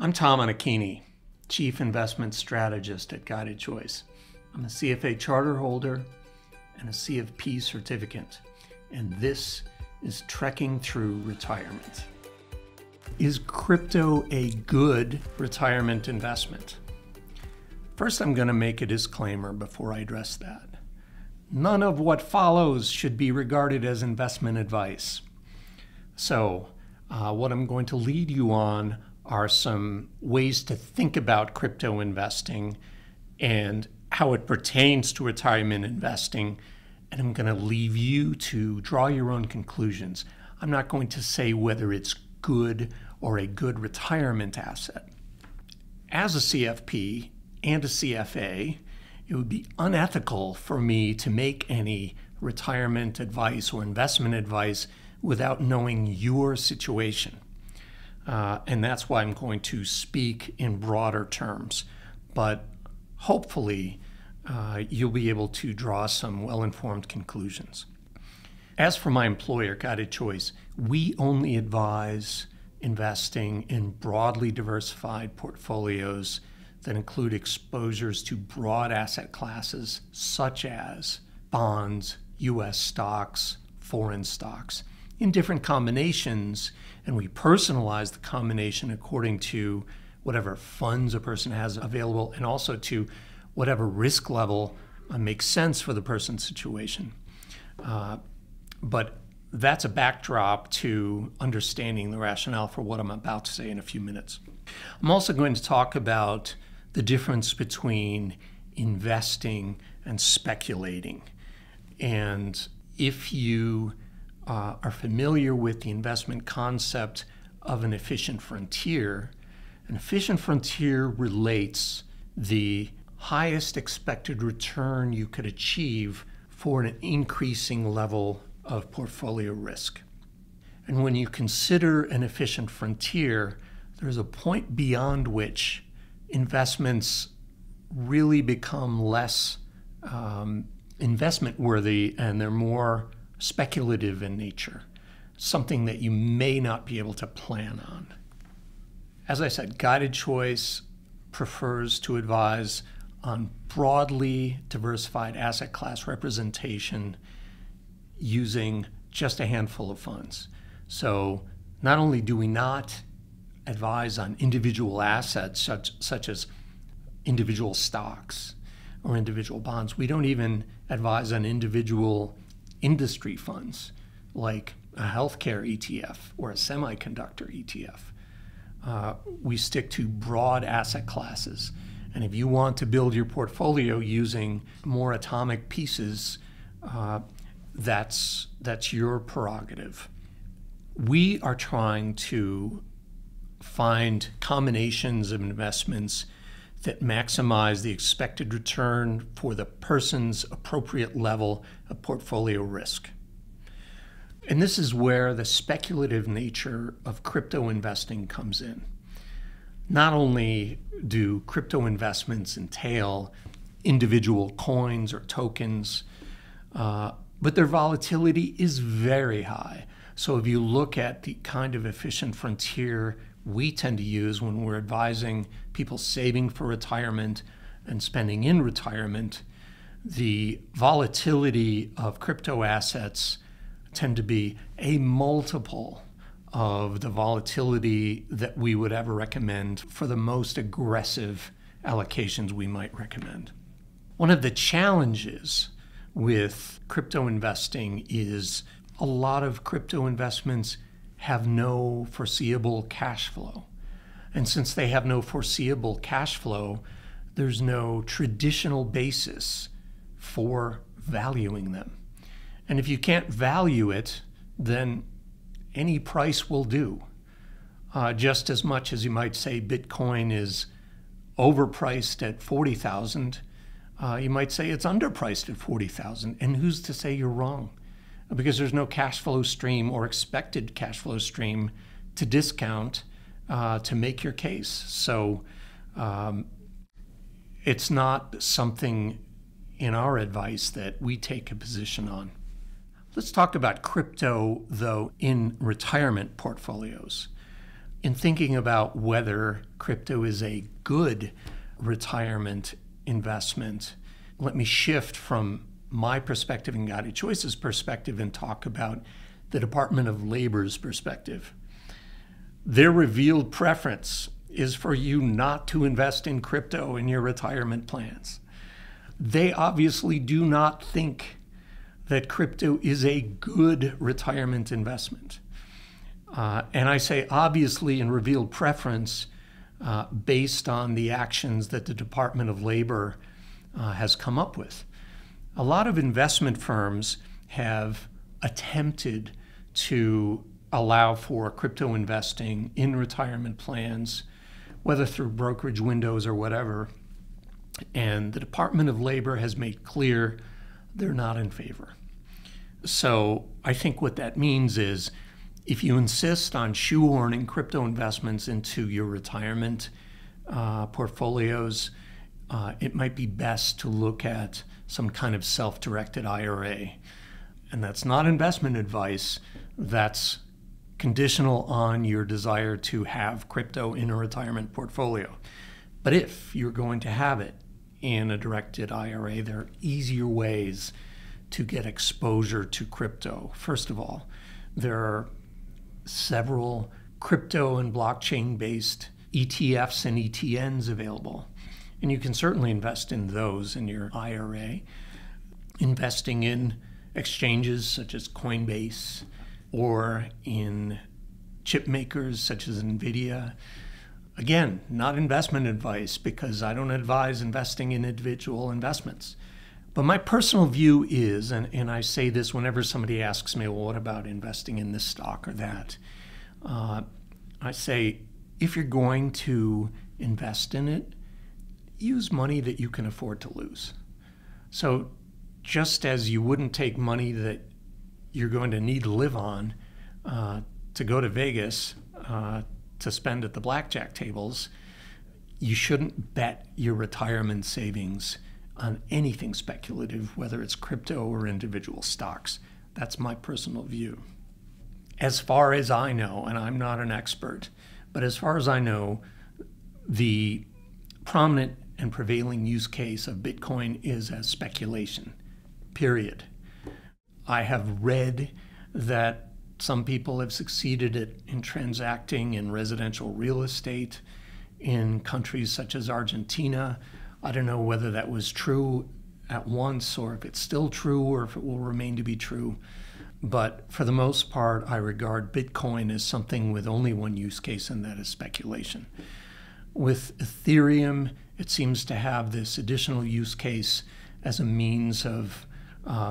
I'm Tom Anichini, Chief Investment Strategist at GuidedChoice. I'm a CFA charter holder and a CFP certificate, and this is Trekking Through Retirement. Is crypto a good retirement investment? First, I'm going to make a disclaimer before I address that. None of what follows should be regarded as investment advice. So, what I'm going to lead you on are some ways to think about crypto investing and how it pertains to retirement investing, and I'm going to leave you to draw your own conclusions. I'm not going to say whether it's good or a good retirement asset. As a CFP and a CFA, it would be unethical for me to make any retirement advice or investment advice without knowing your situation. And that's why I'm going to speak in broader terms. But hopefully, you'll be able to draw some well-informed conclusions. As for my employer, GuidedChoice, we only advise investing in broadly diversified portfolios that include exposures to broad asset classes such as bonds, U.S. stocks, foreign stocks, in different combinations, and we personalize the combination according to whatever funds a person has available and also to whatever risk level makes sense for the person's situation. But that's a backdrop to understanding the rationale for what I'm about to say in a few minutes. I'm also going to talk about the difference between investing and speculating. And if you are familiar with the investment concept of an efficient frontier relates the highest expected return you could achieve for an increasing level of portfolio risk. And when you consider an efficient frontier, there's a point beyond which investments really become less investment worthy and they're more speculative in nature, something that you may not be able to plan on. As I said, GuidedChoice prefers to advise on broadly diversified asset class representation using just a handful of funds. So not only do we not advise on individual assets such as individual stocks or individual bonds, we don't even advise on individual industry funds like a healthcare ETF or a semiconductor ETF. We stick to broad asset classes. And if you want to build your portfolio using more atomic pieces, that's your prerogative. We are trying to find combinations of investments that maximize the expected return for the person's appropriate level of portfolio risk. And this is where the speculative nature of crypto investing comes in. Not only do crypto investments entail individual coins or tokens, but their volatility is very high. So if you look at the kind of efficient frontier we tend to use when we're advising people saving for retirement and spending in retirement, the volatility of crypto assets tend to be a multiple of the volatility that we would ever recommend for the most aggressive allocations we might recommend. One of the challenges with crypto investing is a lot of crypto investments have no foreseeable cash flow. And since they have no foreseeable cash flow, there's no traditional basis for valuing them. And if you can't value it, then any price will do. Just as much as you might say Bitcoin is overpriced at 40,000, you might say it's underpriced at 40,000. And who's to say you're wrong? Because there's no cash flow stream or expected cash flow stream to discount to make your case. So it's not something in our advice that we take a position on. Let's talk about crypto, though, in retirement portfolios. in thinking about whether crypto is a good retirement investment, let me shift from my perspective and Guided Choice's perspective and talk about the Department of Labor's perspective. Their revealed preference is for you not to invest in crypto in your retirement plans. They obviously do not think that crypto is a good retirement investment. And I say obviously in revealed preference based on the actions that the Department of Labor has come up with. A lot of investment firms have attempted to allow for crypto investing in retirement plans, whether through brokerage windows or whatever. And the Department of Labor has made clear they're not in favor. So I think what that means is if you insist on shoehorning crypto investments into your retirement portfolios, it might be best to look at some kind of self-directed IRA. And that's not investment advice. That's conditional on your desire to have crypto in a retirement portfolio. But if you're going to have it in a directed IRA, there are easier ways to get exposure to crypto. First of all, there are several crypto and blockchain-based ETFs and ETNs available. And you can certainly invest in those in your IRA. Investing in exchanges such as Coinbase or in chip makers such as NVIDIA. Again, not investment advice because I don't advise investing in individual investments. But my personal view is, and I say this whenever somebody asks me, well, what about investing in this stock or that? I say, if you're going to invest in it, use money that you can afford to lose. So just as you wouldn't take money that you're going to need to live on to go to Vegas to spend at the blackjack tables, you shouldn't bet your retirement savings on anything speculative, whether it's crypto or individual stocks. That's my personal view. As far as I know, and I'm not an expert, but as far as I know, the prominent and prevailing use case of Bitcoin is as speculation, period. I have read that some people have succeeded in transacting in residential real estate in countries such as Argentina. I don't know whether that was true at once or if it's still true or if it will remain to be true. But for the most part, I regard Bitcoin as something with only one use case, and that is speculation. With Ethereum, it seems to have this additional use case as a means of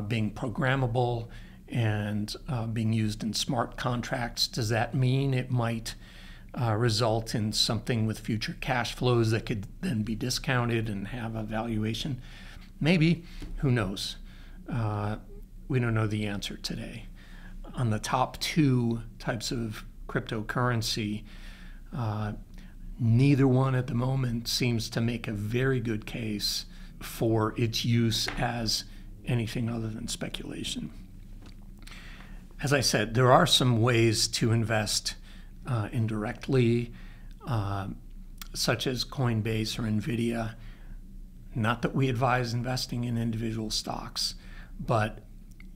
being programmable and being used in smart contracts. Does that mean it might result in something with future cash flows that could then be discounted and have a valuation? Maybe. Who knows? We don't know the answer today. On the top two types of cryptocurrency, neither one at the moment seems to make a very good case for its use as anything other than speculation. As I said, there are some ways to invest indirectly, such as Coinbase or NVIDIA. Not that we advise investing in individual stocks, but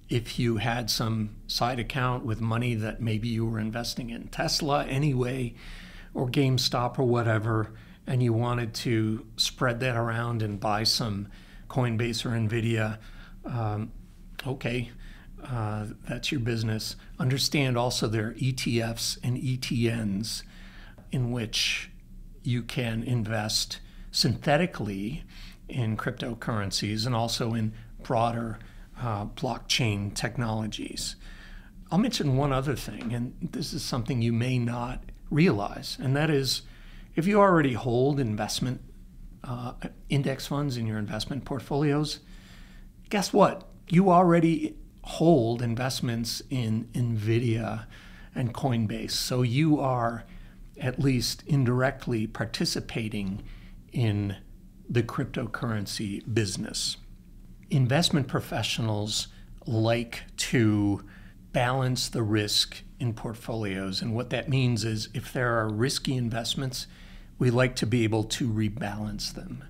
if you had some side account with money that maybe you were investing in Tesla anyway, or GameStop or whatever, and you wanted to spread that around and buy some Coinbase or NVIDIA, okay, that's your business. Understand also there are ETFs and ETNs in which you can invest synthetically in cryptocurrencies and also in broader blockchain technologies. I'll mention one other thing, and this is something you may not realize, and that is if you already hold investment index funds in your investment portfolios, guess what? You already hold investments in NVIDIA and Coinbase, so you are at least indirectly participating in the cryptocurrency business. Investment professionals like to balance the risk in portfolios. And what that means is if there are risky investments, we like to be able to rebalance them.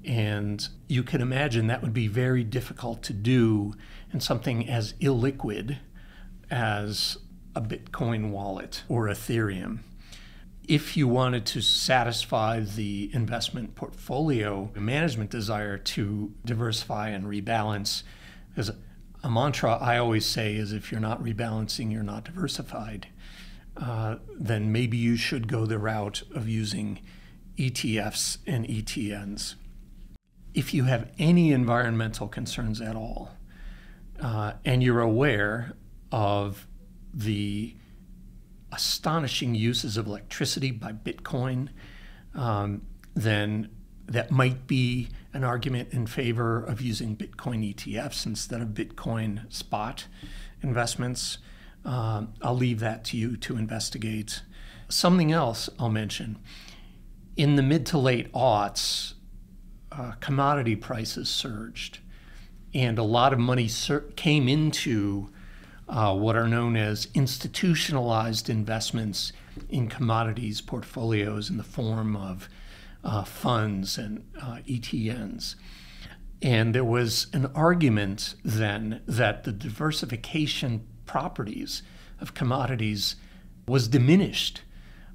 And you can imagine that would be very difficult to do in something as illiquid as a Bitcoin wallet or Ethereum. If you wanted to satisfy the investment portfolio management desire to diversify and rebalance, as a mantra I always say is if you're not rebalancing, you're not diversified, then maybe you should go the route of using ETFs and ETNs. If you have any environmental concerns at all, and you're aware of the astonishing uses of electricity by Bitcoin, then that might be an argument in favor of using Bitcoin ETFs instead of Bitcoin spot investments. I'll leave that to you to investigate. Something else I'll mention. In the mid to late aughts, commodity prices surged, and a lot of money came into what are known as institutionalized investments in commodities portfolios in the form of funds and ETNs. And there was an argument then that the diversification properties of commodities was diminished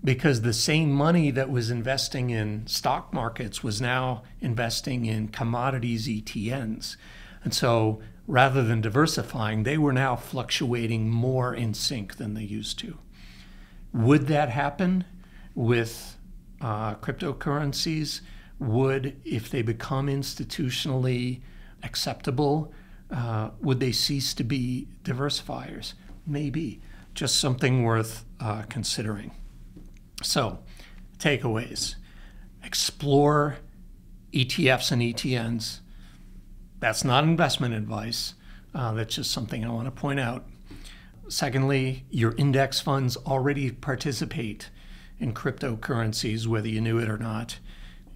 because the same money that was investing in stock markets was now investing in commodities ETNs. And so rather than diversifying, they were now fluctuating more in sync than they used to. Would that happen with cryptocurrencies? Would, if they become institutionally acceptable, would they cease to be diversifiers? Maybe. Just something worth considering. So, takeaways. Explore ETFs and ETNs. That's not investment advice. That's just something I want to point out. Secondly, your index funds already participate in cryptocurrencies, whether you knew it or not.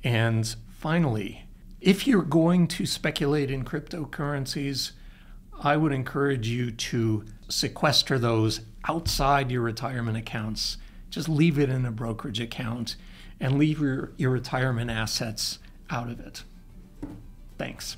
And finally, if you're going to speculate in cryptocurrencies, I would encourage you to sequester those outside your retirement accounts. Just leave it in a brokerage account and leave your retirement assets out of it. Thanks.